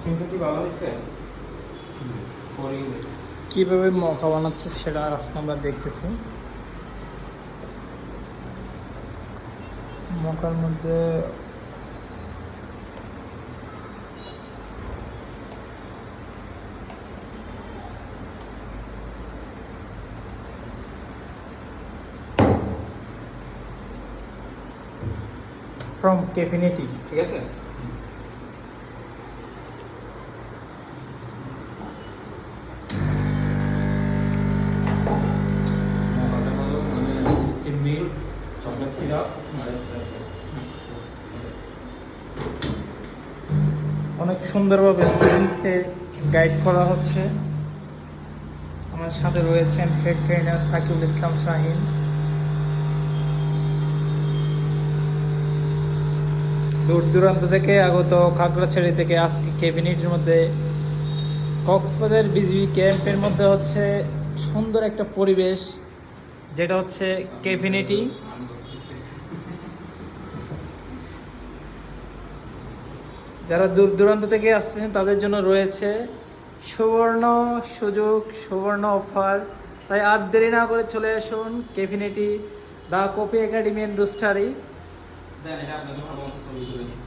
সিমটা কি ভালো হয়েছে? কিভাবে মখা বানাচ্ছে সেটা আজকে আমরা দেখতেছি। মকার মধ্যে ফ্রম ক্যাফিনেটি। ঠিক আছে। মকাটা হলো মানে স্কিম মিল্ক, চকলেট সিরাপ আর এসপ্রেসো। অনেক সুন্দরভাবে স্টুডেন্টকে গাইড করা হচ্ছে। আমার সাথে রয়েছেন হেড ট্রেনার সাকিবুল ইসলাম শাহিন। দূর দূরান্ত থেকে আগত খাগড়াছড়ি থেকে আজকে ক্যাবিনেটের মধ্যে কক্সবাজার বিজিবি ক্যাম্পের মধ্যে হচ্ছে সুন্দর একটা পরিবেশ, যেটা হচ্ছে ক্যাবিনেটি। যারা দূর দূরান্ত থেকে আসছেন তাদের জন্য রয়েছে সুবর্ণ সুযোগ, সুবর্ণ অফার। তাই আর দেরি না করে চলে আসুন ক্যাফিনেটি, দ্য কফি একাডেমি অ্যান্ড রোস্টারি। দেন এটা আপনাদের ভালো মতো ছবি তুলে নিন।